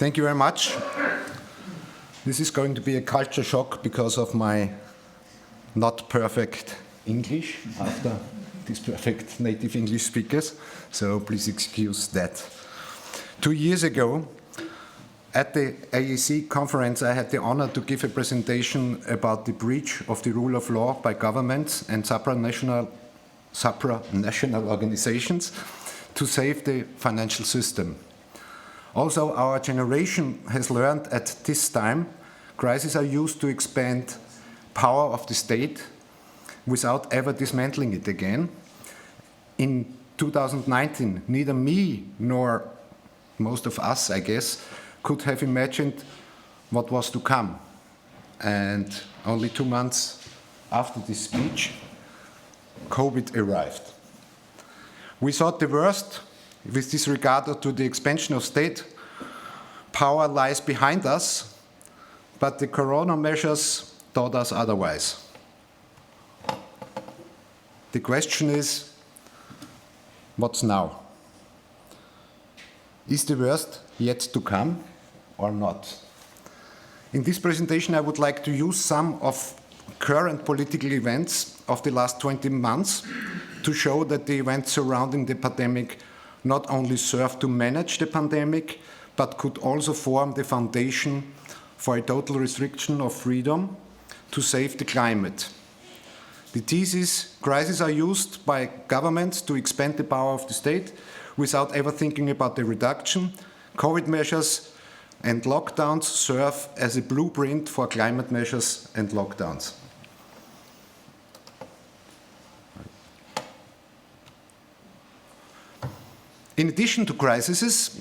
Thank you very much. This is going to be a culture shock because of my not perfect English after these perfect native English speakers, so please excuse that. 2 years ago, at the AEC conference, I had the honor to give a presentation about the breach of the rule of law by governments and supranational organizations to save the financial system. Also, our generation has learned at this time crises are used to expand power of the state without ever dismantling it again. In 2019, neither me nor most of us, I guess, could have imagined what was to come. And only 2 months after this speech, COVID arrived. We thought the worst, with disregard to the expansion of state power, lies behind us, but the corona measures taught us otherwise. The question is, what's now? Is the worst yet to come or not? In this presentation, I would like to use some of current political events of the last 20 months to show that the events surrounding the pandemic not only serve to manage the pandemic, but could also form the foundation for a total restriction of freedom to save the climate. The thesis: crises are used by governments to expand the power of the state without ever thinking about the reduction. COVID measures and lockdowns serve as a blueprint for climate measures and lockdowns. In addition to crises,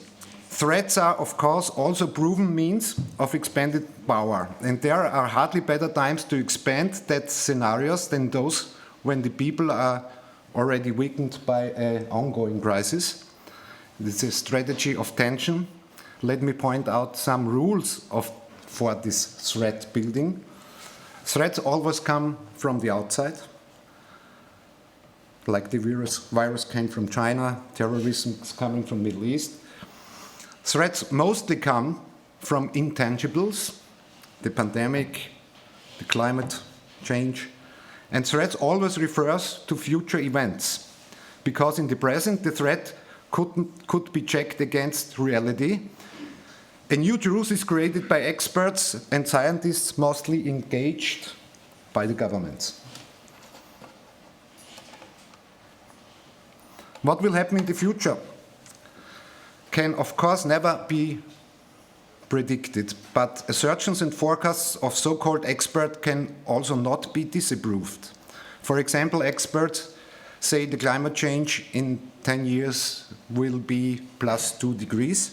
threats are, of course, also proven means of expanded power. And there are hardly better times to expand that scenarios than those when the people are already weakened by an ongoing crisis. This is a strategy of tension. Let me point out some rules for this threat building. Threats always come from the outside. Like the virus came from China, terrorism is coming from the Middle East. Threats mostly come from intangibles, the pandemic, the climate change, and threats always refers to future events, because in the present the threat could be checked against reality. A new truth is created by experts and scientists mostly engaged by the governments. What will happen in the future can, of course, never be predicted, but assertions and forecasts of so-called experts can also not be disapproved. For example, experts say the climate change in 10 years will be +2 degrees.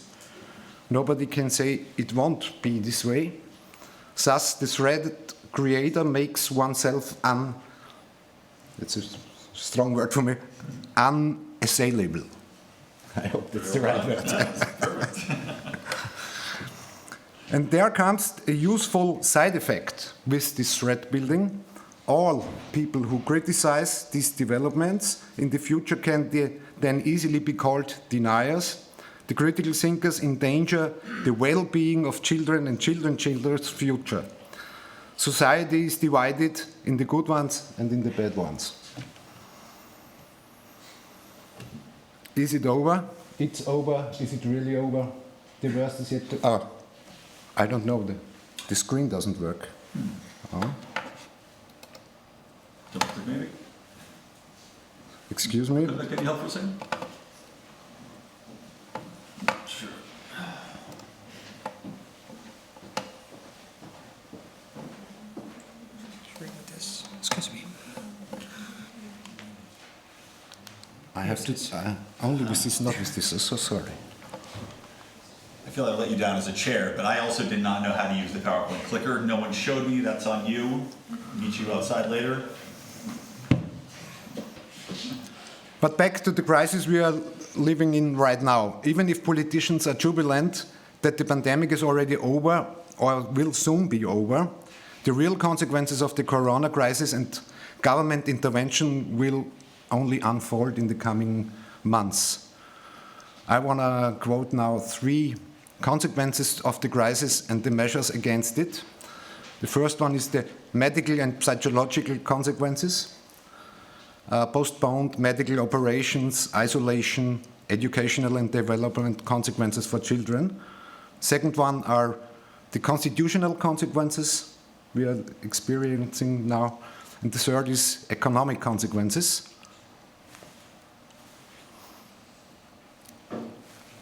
Nobody can say it won't be this way. Thus, the threat creator makes oneself it's a strong word for me, unassailable. I hope that's the right word. And there comes a useful side effect with this threat building. All people who criticize these developments in the future can then easily be called deniers. The critical thinkers endanger the well-being of children and children's future. Society is divided in the good ones and in the bad ones. Is it over? It's over. Is it really over? The worst is yet to... Oh, I don't know. The screen doesn't work. Oh. Maybe. Excuse me? Can you help for a second? Sure. Excuse me. I have to, only with this, not with this, so sorry. I feel I let you down as a chair, but I also did not know how to use the PowerPoint clicker. No one showed me. That's on you. Meet you outside later. But back to the crisis we are living in right now. Even if politicians are jubilant that the pandemic is already over or will soon be over, the real consequences of the corona crisis and government intervention will only unfold in the coming months. I want to quote now 3 consequences of the crisis and the measures against it. The first one is the medical and psychological consequences, postponed medical operations, isolation, educational and development consequences for children. Second one are the constitutional consequences we are experiencing now. And the third is economic consequences.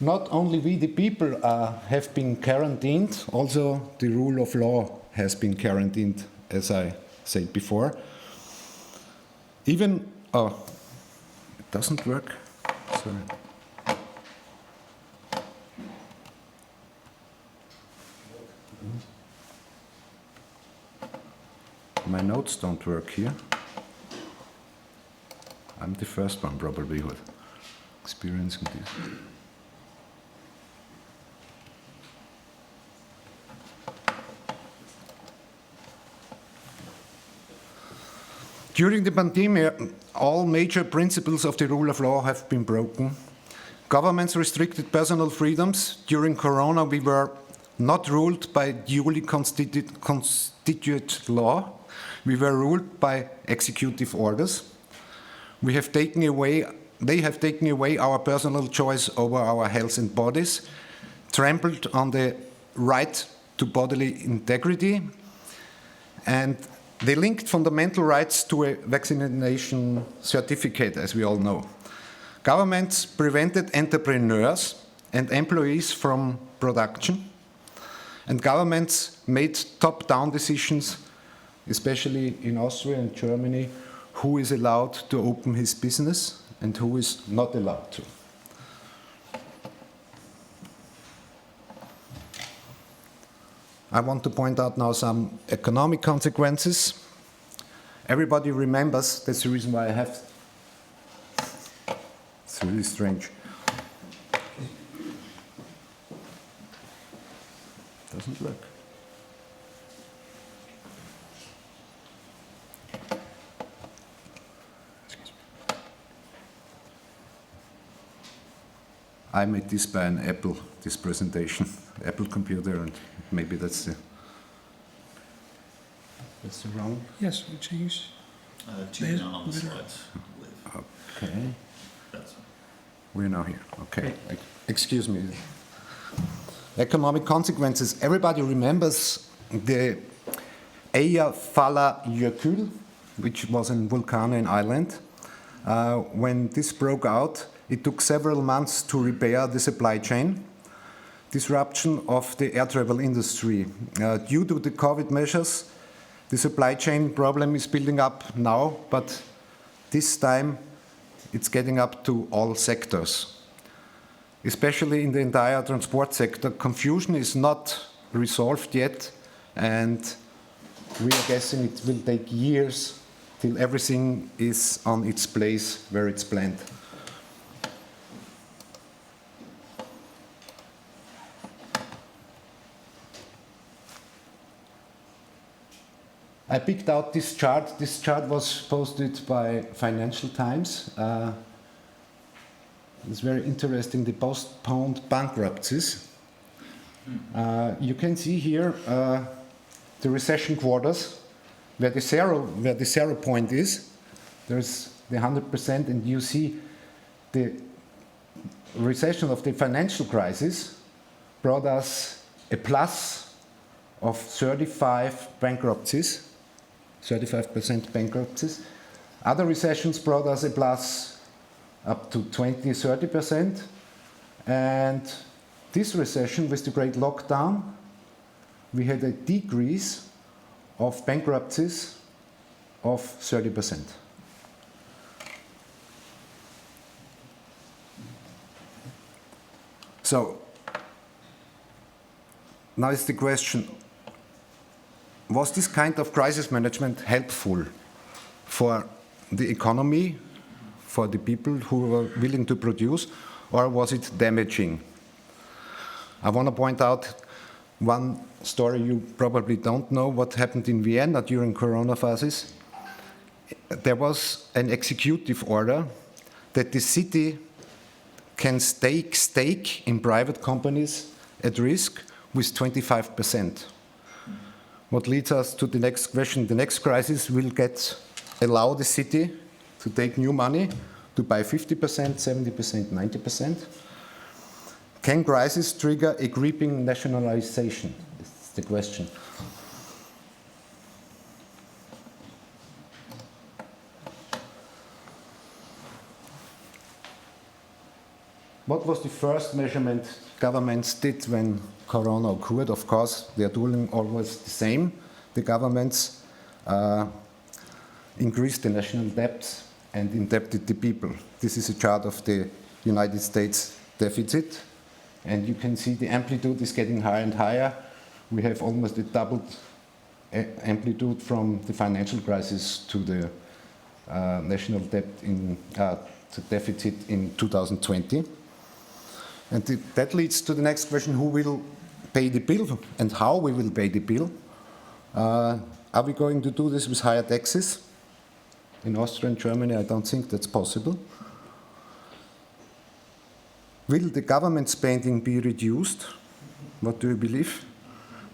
Not only we, the people, have been quarantined, also the rule of law has been quarantined, as I said before. Even, oh, it doesn't work, sorry. My notes don't work here. I'm the first one probably who's experiencing this. During the pandemic, all major principles of the rule of law have been broken. Governments restricted personal freedoms. During Corona, we were not ruled by duly constituted law. We were ruled by executive orders. They have taken away our personal choice over our health and bodies, trampled on the right to bodily integrity, and they linked fundamental rights to a vaccination certificate, as we all know. Governments prevented entrepreneurs and employees from production, and governments made top-down decisions, especially in Austria and Germany, who is allowed to open his business and who is not allowed to. I want to point out now some economic consequences. Everybody remembers, that's the reason why I have, it's really strange. Doesn't work. I made this by an Apple, this presentation, Apple computer, and maybe that's the wrong. Yes, we change. Two down on the slides. Okay. That's We're now here. Okay. Excuse me. Economic consequences. Everybody remembers the Eyjafjallajökull, which was a volcano in Ireland. When this broke out, it took several months to repair the supply chain. Disruption of the air travel industry. Due to the COVID measures, the supply chain problem is building up now, but this time it's getting up to all sectors. Especially in the entire transport sector, confusion is not resolved yet, and we are guessing it will take years till everything is on its place where it's planned. I picked out this chart. This chart was posted by Financial Times. It's very interesting, the postponed bankruptcies. You can see here the recession quarters, where the zero point is. There's the 100%, and you see the recession of the financial crisis brought us a plus of 35 bankruptcies. 35% bankruptcies. Other recessions brought us a plus up to 20-30%. And this recession, with the great lockdown, we had a decrease of bankruptcies of 30%. So, now is the question, was this kind of crisis management helpful for the economy, for the people who were willing to produce, or was it damaging? I want to point out one story you probably don't know, what happened in Vienna during Corona phases. There was an executive order that the city can stake in private companies at risk with 25%. What leads us to the next question. The next crisis will allow the city to take new money to buy 50%, 70%, 90%. Can crisis trigger a creeping nationalization? That's the question. What was the first measurement governments did when Corona occurred? Of course, they are doing always the same. The governments increased the national debt and indebted the people. This is a chart of the United States deficit. And you can see the amplitude is getting higher and higher. We have almost a doubled amplitude from the financial crisis to the national debt to deficit in 2020. And that leads to the next question: who will pay the bill and how we will pay the bill? Are we going to do this with higher taxes? In Austria and Germany, I don't think that's possible. Will the government spending be reduced? What do you believe?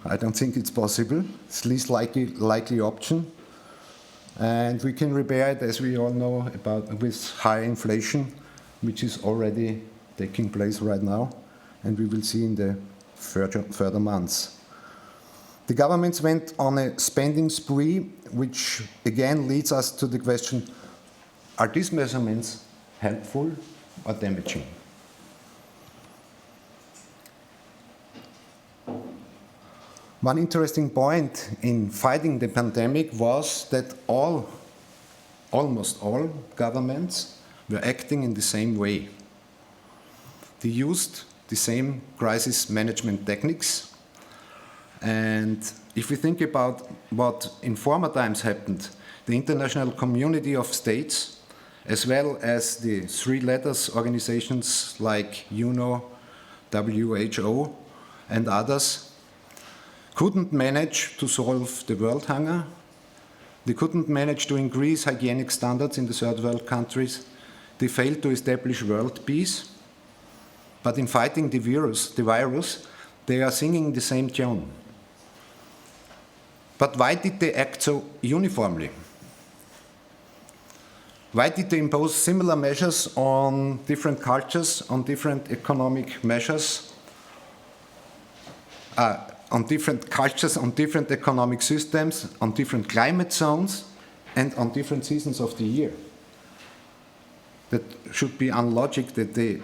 I don't think it's possible. It's the least likely option. And we can repair it, as we all know, with high inflation, which is already taking place right now, and we will see in the further months. The governments went on a spending spree, which again leads us to the question, are these measurements helpful or damaging? One interesting point in fighting the pandemic was that almost all governments were acting in the same way. They used the same crisis management techniques. And if we think about what in former times happened, the international community of states, as well as the three-letter organizations like UNO, WHO, and others, couldn't manage to solve the world hunger. They couldn't manage to increase hygienic standards in the third world countries. They failed to establish world peace. But in fighting the virus, they are singing the same tune. But why did they act so uniformly? Why did they impose similar measures on different cultures, on different economic measures, on different cultures, on different economic systems, on different climate zones, and on different seasons of the year? That should be unlogic that they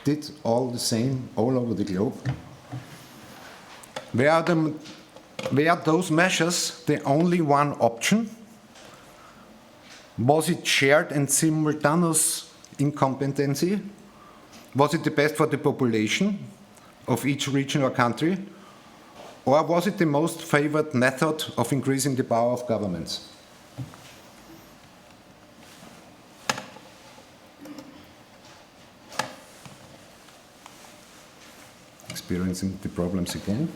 did all the same all over the globe. Were those measures the only one option? Was it shared and simultaneous incompetency? Was it the best for the population of each region or country? Or was it the most favored method of increasing the power of governments? Experiencing the problems again.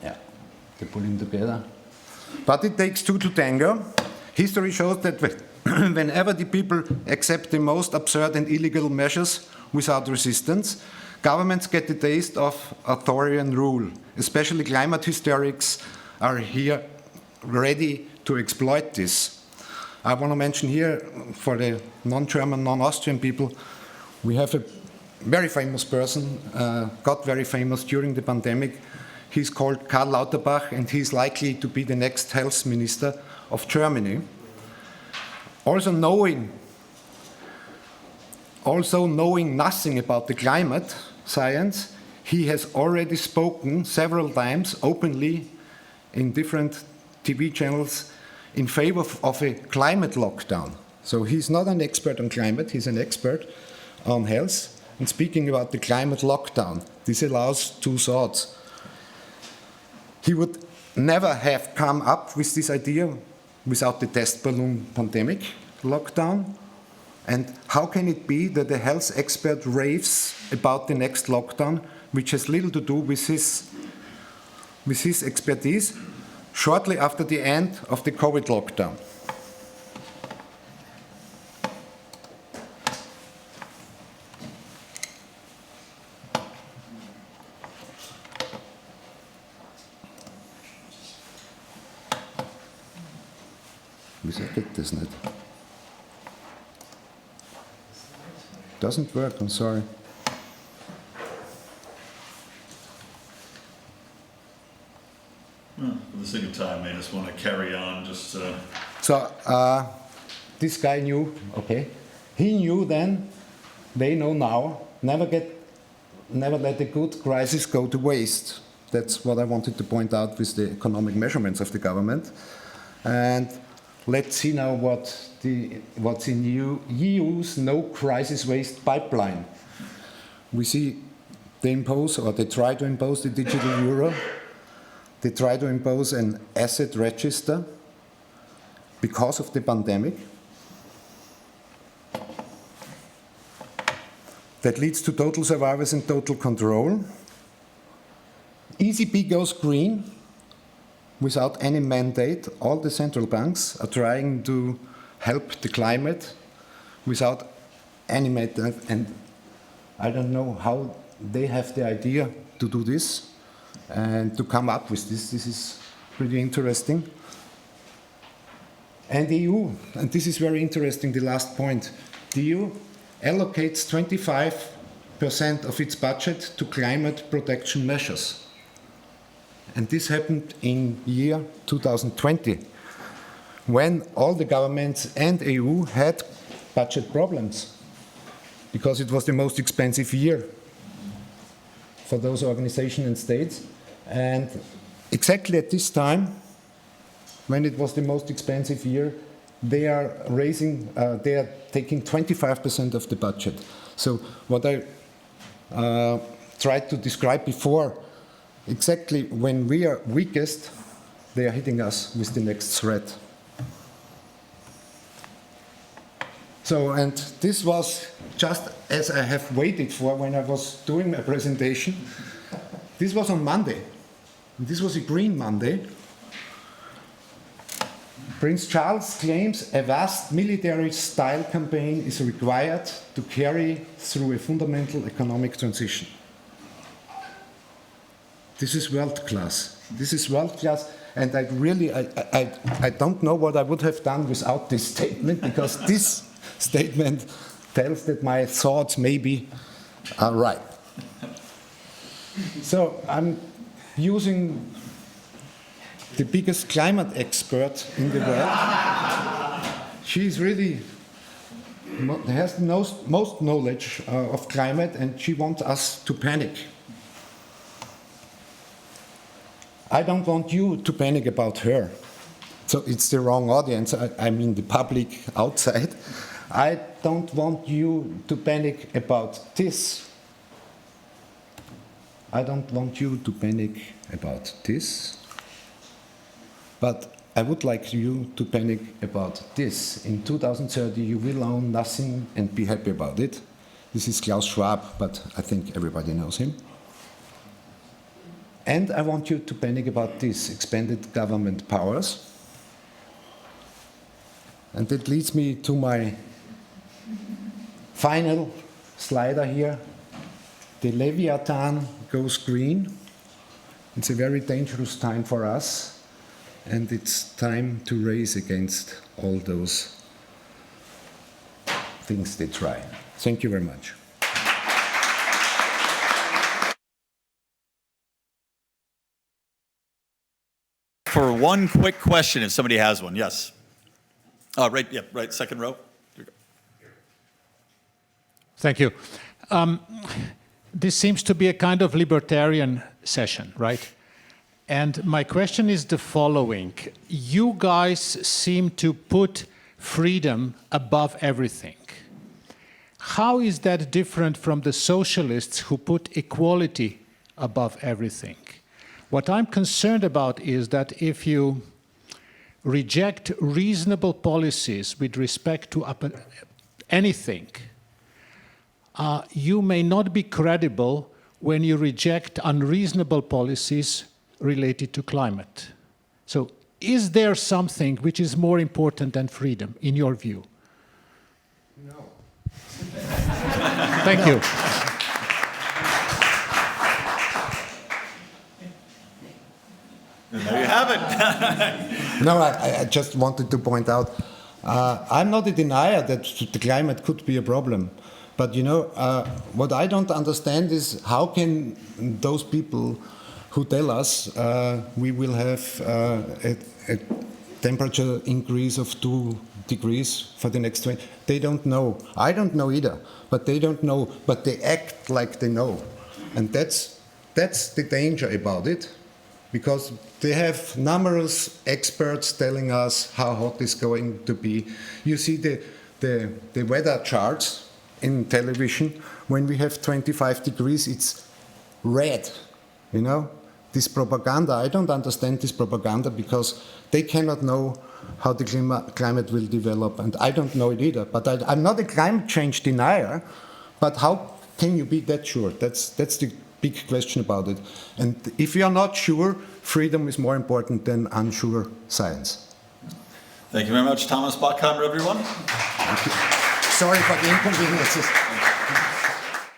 Yeah, they're pulling together. But it takes two to tango. History shows that whenever the people accept the most absurd and illegal measures without resistance, governments get the taste of authoritarian rule. Especially climate hysterics are here ready to exploit this. I want to mention here, for the non-German, non-Austrian people, we have a very famous person, got very famous during the pandemic. He's called Karl Lauterbach, and he's likely to be the next health minister of Germany. Also knowing nothing about the climate science, he has already spoken several times openly in different TV channels in favor of a climate lockdown. So he's not an expert on climate, he's an expert on health. And speaking about the climate lockdown, this allows two thoughts. He would never have come up with this idea without the test balloon pandemic lockdown. And how can it be that a health expert raves about the next lockdown, which has little to do with his expertise? shortly after the end of the COVID lockdown. Wieso geht das nicht? Doesn't work, I'm sorry. For the sake of time, I just want to carry on. So this guy knew, okay, he knew then, they know now, never let a good crisis go to waste. That's what I wanted to point out with the economic measurements of the government. And let's see now what's in EU's no crisis waste pipeline. We see they impose, or they try to impose, the digital euro. They try to impose an asset register because of the pandemic. That leads to total survivors and total control. ECB goes green without any mandate. All the central banks are trying to help the climate without any mandate. And I don't know how they have the idea to do this and to come up with this. This is pretty interesting. And the EU, and this is very interesting, the last point, the EU allocates 25% of its budget to climate protection measures. And this happened in year 2020, when all the governments and EU had budget problems, because it was the most expensive year for those organizations and states. And exactly at this time, when it was the most expensive year, they are taking 25% of the budget. So what I tried to describe before, exactly when we are weakest, they are hitting us with the next threat. So, and this was just as I have waited for when I was doing my presentation. This was on Monday. This was a Green Monday. Prince Charles claims a vast military-style campaign is required to carry through a fundamental economic transition. This is world class. This is world class, and I don't know what I would have done without this statement, because this statement tells that my thoughts maybe are right. So I'm using the biggest climate expert in the world. She's really has the most knowledge of climate, and she wants us to panic. I don't want you to panic about her. So it's the wrong audience. I mean the public outside. I don't want you to panic about this. I don't want you to panic about this. But I would like you to panic about this. In 2030, you will own nothing and be happy about it. This is Klaus Schwab, but I think everybody knows him. And I want you to panic about this, expanded government powers. And that leads me to my final slider here. The Leviathan goes green. It's a very dangerous time for us, and it's time to race against all those things they try. Thank you very much. For one quick question, if somebody has one, yes. Right, yeah, right, second row. Here we go. Thank you. This seems to be a kind of libertarian session, right? And my question is the following. You guys seem to put freedom above everything. How is that different from the socialists who put equality above everything? What I'm concerned about is that if you reject reasonable policies with respect to anything, you may not be credible when you reject unreasonable policies related to climate. So is there something which is more important than freedom, in your view? No. Thank you. And there you have it. No, I just wanted to point out, I'm not a denier that the climate could be a problem. But you know, what I don't understand is how can those people who tell us we will have a temperature increase of 2 degrees for the next 20, they don't know. I don't know either, but they don't know, but they act like they know. And that's the danger about it, because they have numerous experts telling us how hot it's going to be. You see the weather charts in television. When we have 25 degrees, it's red, you know? This propaganda, I don't understand this propaganda because they cannot know how the climate will develop, and I don't know it either. But I'm not a climate change denier, but how can you be that sure? That's the big question about it. And if you are not sure, freedom is more important than unsure science. Thank you very much, Thomas Bachheimer, everyone. Sorry for the inconveniences.